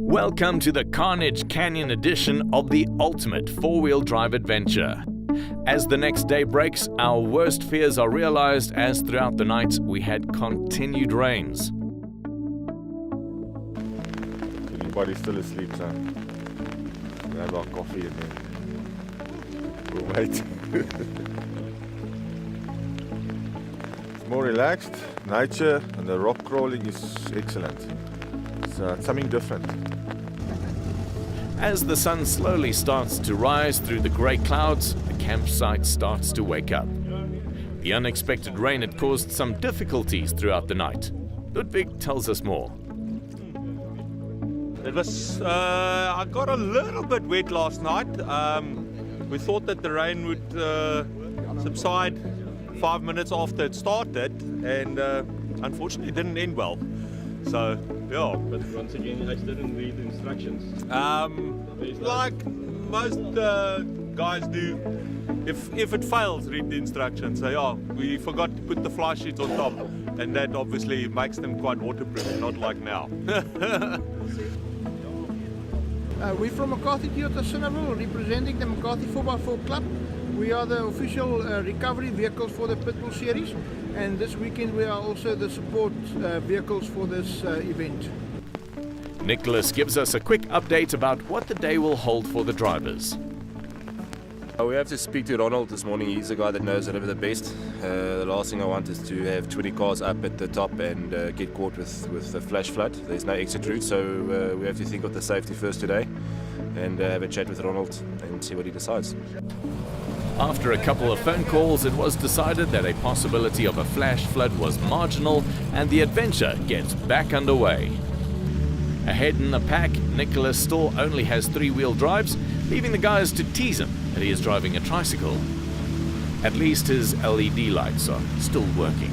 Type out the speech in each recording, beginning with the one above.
Welcome to the Carnage Canyon edition of the ultimate four-wheel drive adventure. As the next day breaks, our worst fears are realized as throughout the night we had continued rains. Everybody's still asleep, so we have our coffee and then we'll wait. It's more relaxed, nature and the rock crawling is excellent. It's something different. As the sun slowly starts to rise through the grey clouds, the campsite starts to wake up. The unexpected rain had caused some difficulties throughout the night. Ludwig tells us more. It was, I got a little bit wet last night. We thought that the rain would subside 5 minutes after it started, and unfortunately it didn't end well. So, yeah. But once again, you guys didn't read the instructions. Like most guys do, if it fails, read the instructions. So yeah, we forgot to put the fly sheets on top, and that obviously makes them quite waterproof, not like now. We're from McCarthy Toyota Cinderville, representing the McCarthy 4x4 Club. We are the official recovery vehicles for the Pitbull series, and this weekend we are also the support vehicles for this event. Nicholas gives us a quick update about what the day will hold for the drivers. We have to speak to Ronald this morning. He's the guy that knows it over the best. The last thing I want is to have 20 cars up at the top and get caught with a flash flood. There's no exit route, so we have to think of the safety first today and have a chat with Ronald and see what he decides. After a couple of phone calls, it was decided that a possibility of a flash flood was marginal and the adventure gets back underway. Ahead in the pack, Nicholas still only has three-wheel drives, leaving the guys to tease him that he is driving a tricycle. At least his LED lights are still working.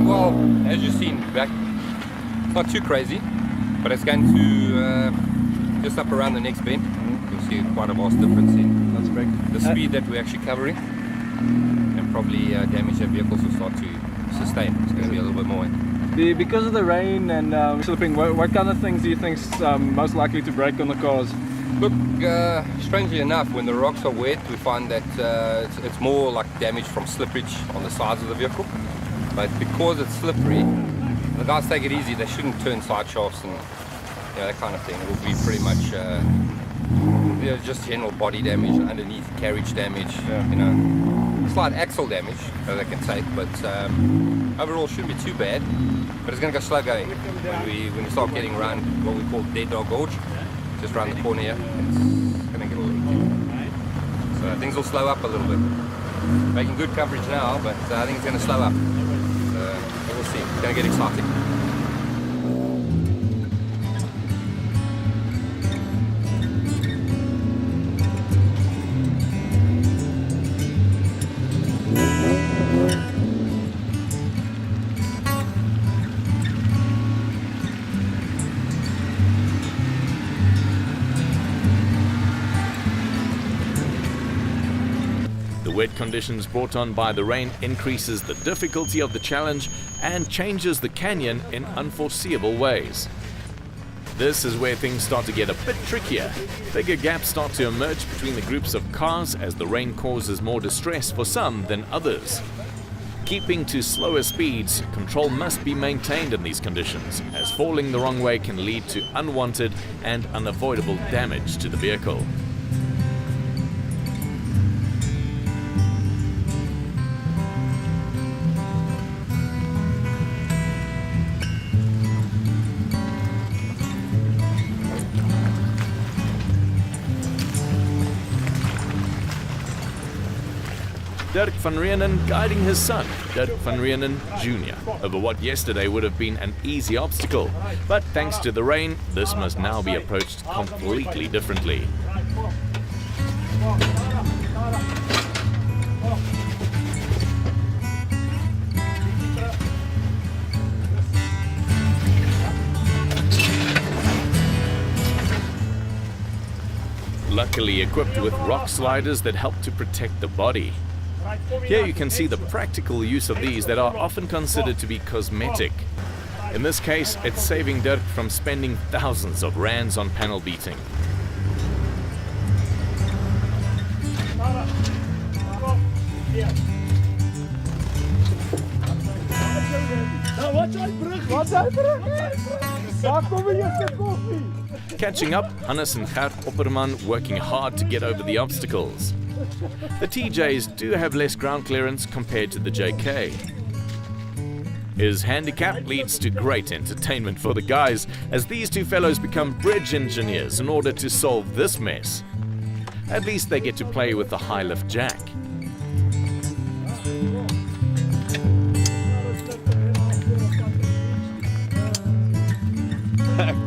Well, as you've seen back, it's not too crazy, but it's going to just up around the next bend. You'll see quite a vast difference in the speed that we're actually covering, and probably damage that vehicles will start to sustain. It's going to be a little bit more. Because of the rain and slipping, what kind of things do you think is most likely to break on the cars? Look, strangely enough, when the rocks are wet, we find that it's more like damage from slippage on the sides of the vehicle. But because it's slippery, the guys take it easy. They shouldn't turn side shafts and that kind of thing. It will be pretty much just general body damage, underneath carriage damage, slight axle damage that they can take. But overall, shouldn't be too bad. But it's going to go slow going when we start getting around what we call Dead Dog Gorge, just around the corner here. It's going to get a little hectic. So things will slow up a little bit. Making good coverage now, but I think it's going to slow up. We'll see. It's going to get exciting. The wet conditions brought on by the rain increases the difficulty of the challenge and changes the canyon in unforeseeable ways. This is where things start to get a bit trickier. Bigger gaps start to emerge between the groups of cars as the rain causes more distress for some than others. Keeping to slower speeds, control must be maintained in these conditions, as falling the wrong way can lead to unwanted and unavoidable damage to the vehicle. Dirk van Rienen guiding his son, Dirk van Rienen Jr., over what yesterday would have been an easy obstacle. But thanks to the rain, this must now be approached completely differently. luckily equipped with rock sliders that help to protect the body. Here you can see the practical use of these that are often considered to be cosmetic. In this case, it's saving Dirk from spending thousands of rands on panel beating. Catching up, Hannes and Gert Opperman working hard to get over the obstacles. The TJs do have less ground clearance compared to the JK. His handicap leads to great entertainment for the guys as these two fellows become bridge engineers in order to solve this mess. At least they get to play with the high lift jack.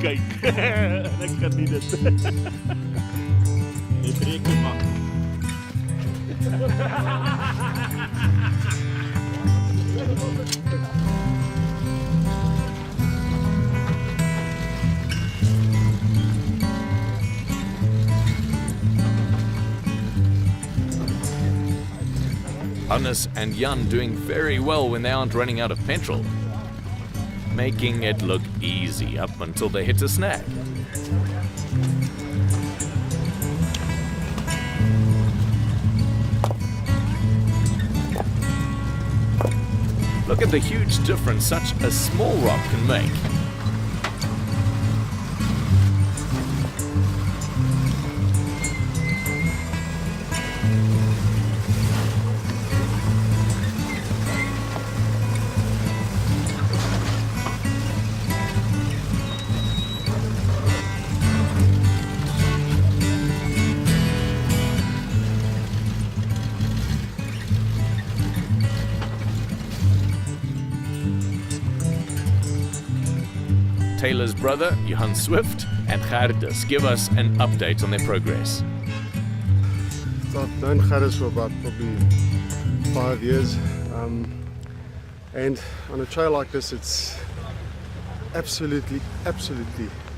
Kijk, ek kan nie dit. Jy breek die man. Hannes and Jan doing very well when they aren't running out of petrol, making it look easy up until they hit a snag. Look at the huge difference such a small rock can make. Taylor's brother, Johan Swift, and Gerdus give us an update on their progress. So I've known Gerdus for about probably 5 years. And on a trail like this, it's absolutely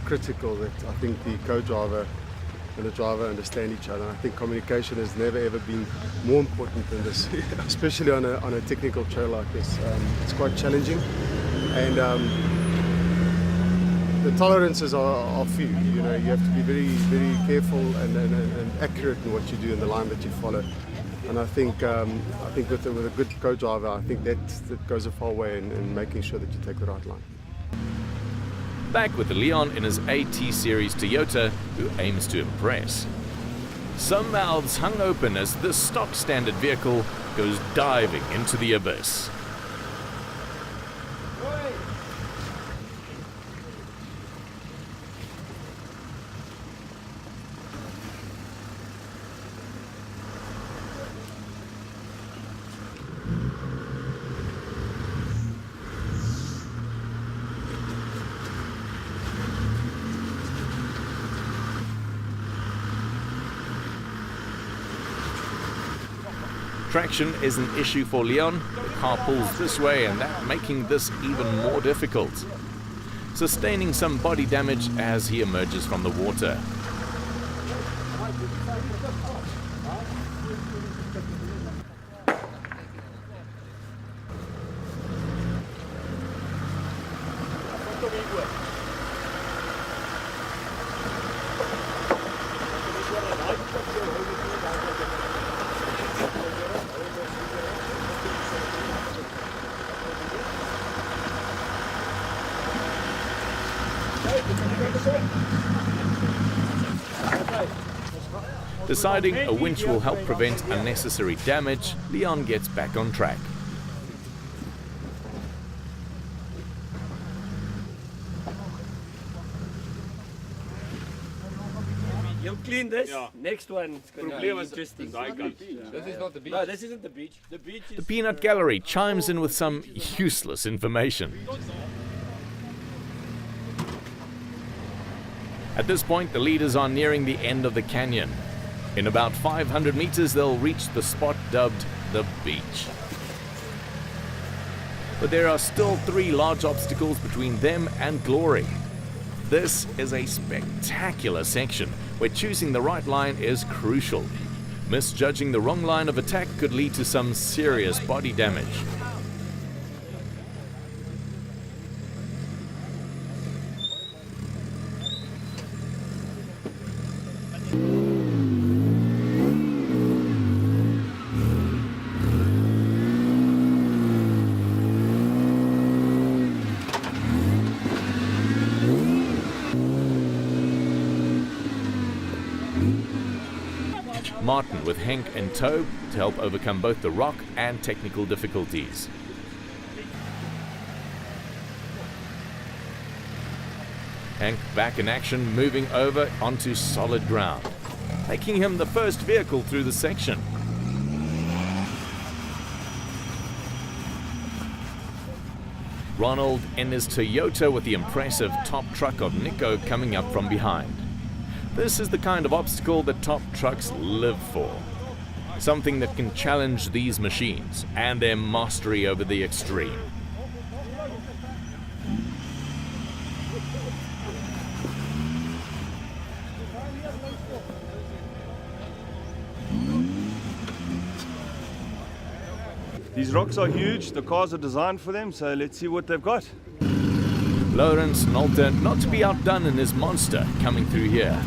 critical that I think the co-driver and the driver understand each other. I think communication has never ever been more important than this, especially on a technical trail like this. It's quite challenging, and the tolerances are few. You know, you have to be very careful and accurate in what you do and the line that you follow. And I think with a good co-driver, I think that goes a far way in making sure that you take the right line. Back with Leon in his AT Series Toyota, who aims to impress. Some mouths hung open as this stock standard vehicle goes diving into the abyss. Traction is an issue for Leon. The car pulls this way and that, making this even more difficult. Sustaining some body damage as he emerges from the water. Deciding a winch will help prevent unnecessary damage, Leon gets back on track. You'll clean this. Yeah. Next one is going to be interesting. This is not the beach. No, this isn't the beach. The beach is... The Peanut Gallery chimes in with some useless information. At this point, the leaders are nearing the end of the canyon. In about 500 meters, they'll reach the spot dubbed the beach. But there are still 3 large obstacles between them and glory. This is a spectacular section where choosing the right line is crucial. Misjudging the wrong line of attack could lead to some serious body damage. Martin with Henk in tow to help overcome both the rock and technical difficulties. Henk back in action, moving over onto solid ground, making him the first vehicle through the section. Ronald in his Toyota with the impressive top truck of Nico coming up from behind. This is the kind of obstacle that top trucks live for. Something that can challenge these machines and their mastery over the extreme. These rocks are huge, the cars are designed for them, so let's see what they've got. Lawrence Nolte not to be outdone in his monster coming through here.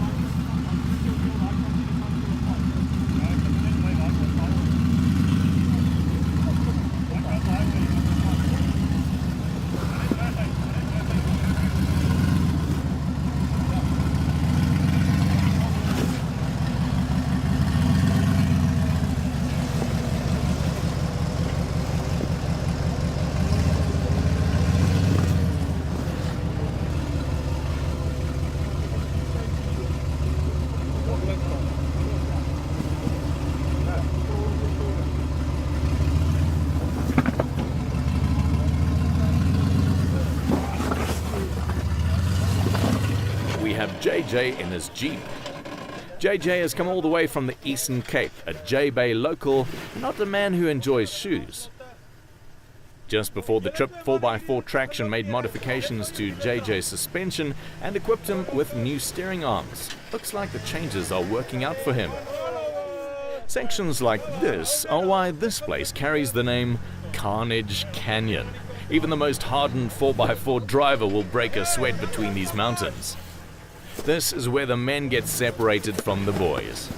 JJ in his Jeep. JJ has come all the way from the Eastern Cape, a J-Bay local, not a man who enjoys shoes. Just before the trip, 4x4 Traction made modifications to JJ's suspension and equipped him with new steering arms. Looks like the changes are working out for him. Sections like this are why this place carries the name Carnage Canyon. Even the most hardened 4x4 driver will break a sweat between these mountains. This is where the men get separated from the boys.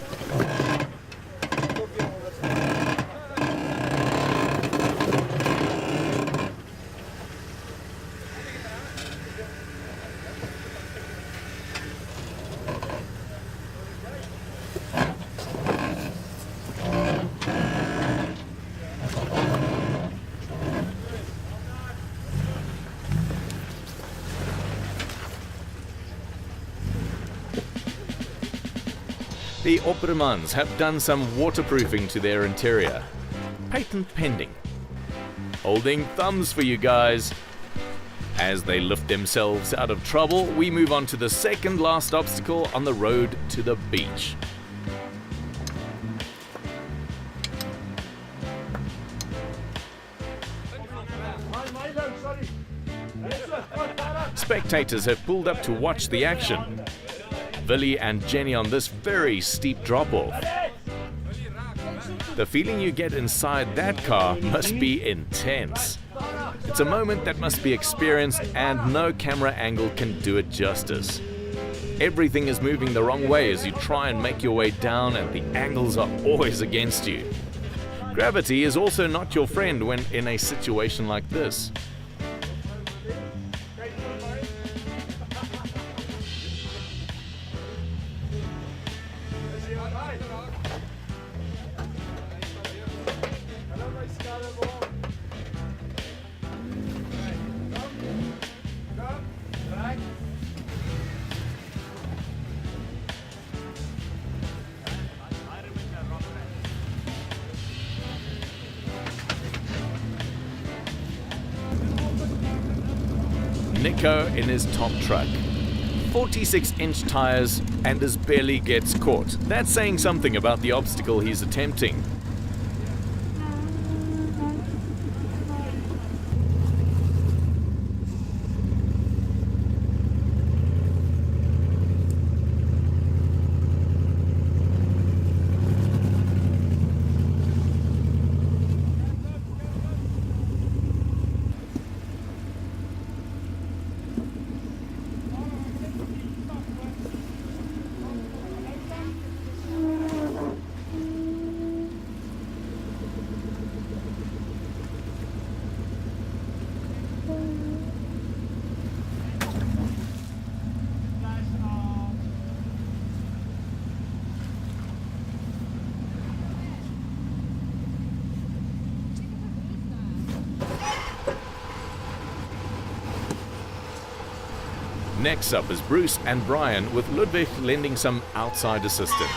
The Oppermans have done some waterproofing to their interior. Patent pending. Holding thumbs for you guys. As they lift themselves out of trouble, we move on to the second last obstacle on the road to the beach. Spectators have pulled up to watch the action. Billy and Jenny on this very steep drop-off. The feeling you get inside that car must be intense. It's a moment that must be experienced and no camera angle can do it justice. Everything is moving the wrong way as you try and make your way down and the angles are always against you. Gravity is also not your friend when in a situation like this. Nico in his top truck. 46-inch tires and as barely gets caught. That's saying something about the obstacle he's attempting. Next up is Bruce and Brian, with Ludwig lending some outside assistance.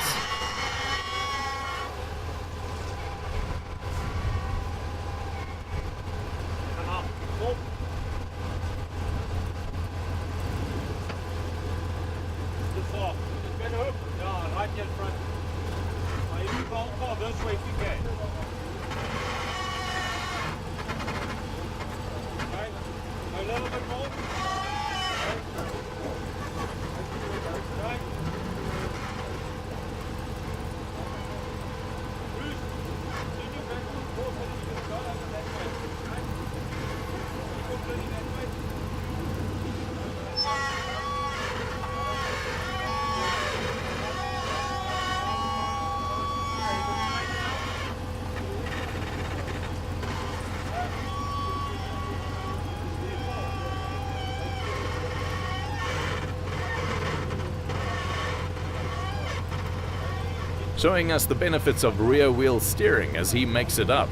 Showing us the benefits of rear wheel steering as he makes it up.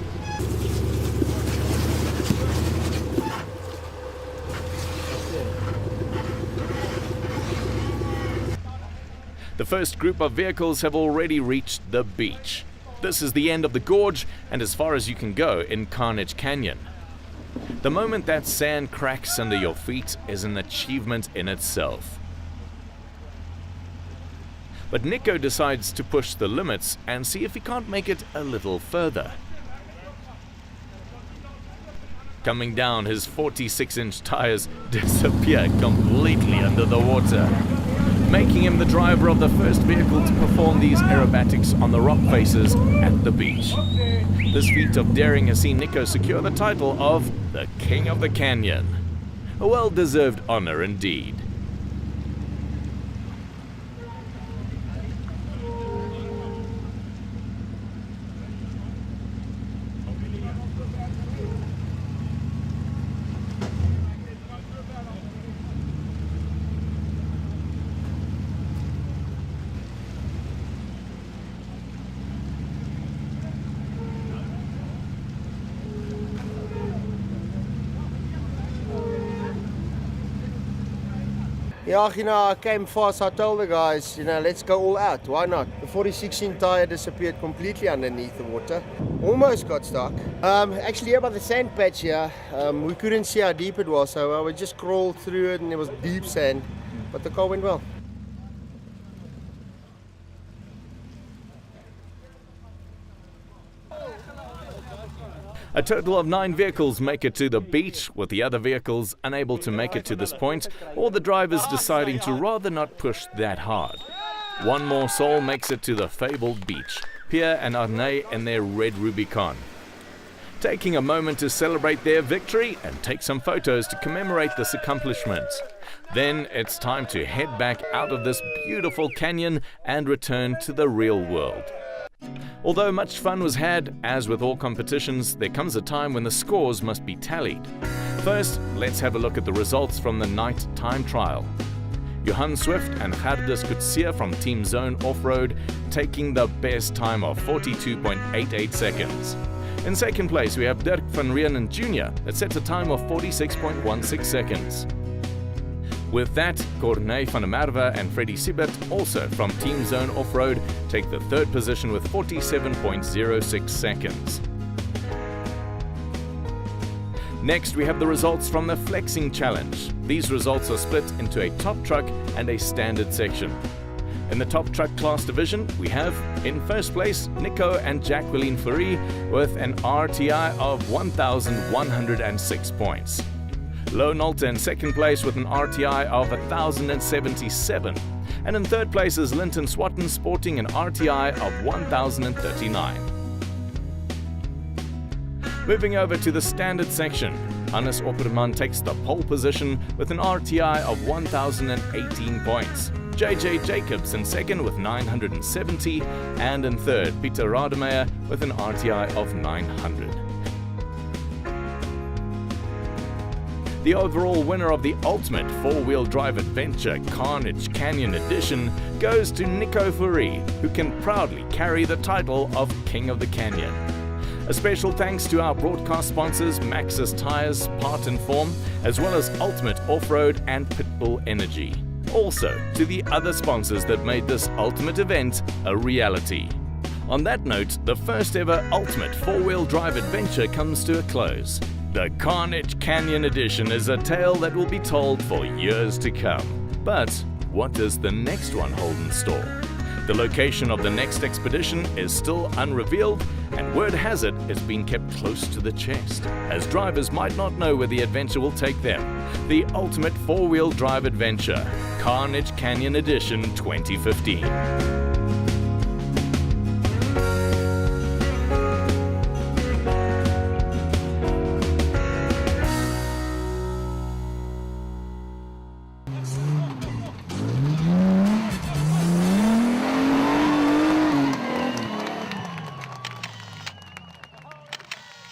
The first group of vehicles have already reached the beach. This is the end of the gorge and as far as you can go in Carnage Canyon. The moment that sand cracks under your feet is an achievement in itself. But Nico decides to push the limits and see if he can't make it a little further. Coming down, his 46-inch tires disappear completely under the water, making him the driver of the first vehicle to perform these aerobatics on the rock faces at the beach. This feat of daring has seen Nico secure the title of the King of the Canyon. A well-deserved honor indeed. Yeah, I came fast. I told the guys, let's go all out. Why not? The 46-inch tire disappeared completely underneath the water. Almost got stuck. Actually, here by the sand patch here, we couldn't see how deep it was, so we just crawled through it and it was deep sand. But the car went well. A total of 9 vehicles make it to the beach, with the other vehicles unable to make it to this point, or the drivers deciding to rather not push that hard. One more soul makes it to the fabled beach, Pierre and Arne in their red Rubicon. Taking a moment to celebrate their victory and take some photos to commemorate this accomplishment. Then it's time to head back out of this beautiful canyon and return to the real world. Although much fun was had, as with all competitions, there comes a time when the scores must be tallied. First, let's have a look at the results from the night time trial. Johan Swift and Gerdus Kutsia from Team Zone Off-Road taking the best time of 42.88 seconds. In second place, we have Dirk van Rienen Jr. that sets a time of 46.16 seconds. With that, Corné van der Merwe and Freddie Siebert, also from Team Zone Off-Road, take the third position with 47.06 seconds. Next, we have the results from the Flexing Challenge. These results are split into a top truck and a standard section. In the top truck class division, we have, in first place, Nico and Jacqueline Fourie with an RTI of 1,106 points. Lou Nolte in second place with an RTI of 1,077. And in third place is Linton Swatton sporting an RTI of 1,039. Moving over to the standard section, Hannes Opperman takes the pole position with an RTI of 1,018 points. JJ Jacobs in second with 970, and in third, Peter Rademeyer with an RTI of 900. The overall winner of the ultimate four-wheel drive adventure Carnage Canyon Edition goes to Nico Fourie, who can proudly carry the title of King of the Canyon. A special thanks to our broadcast sponsors Maxxis Tires, Part Inform, as well as Ultimate Off-Road and Pitbull Energy. Also to the other sponsors that made this ultimate event a reality. On that note, the first ever Ultimate 4-wheel drive adventure comes to a close. The Carnage Canyon Edition is a tale that will be told for years to come. But what does the next one hold in store? The location of the next expedition is still unrevealed, and word has it it's been kept close to the chest, as drivers might not know where the adventure will take them. The Ultimate 4-wheel drive adventure, Carnage Canyon Edition 2015.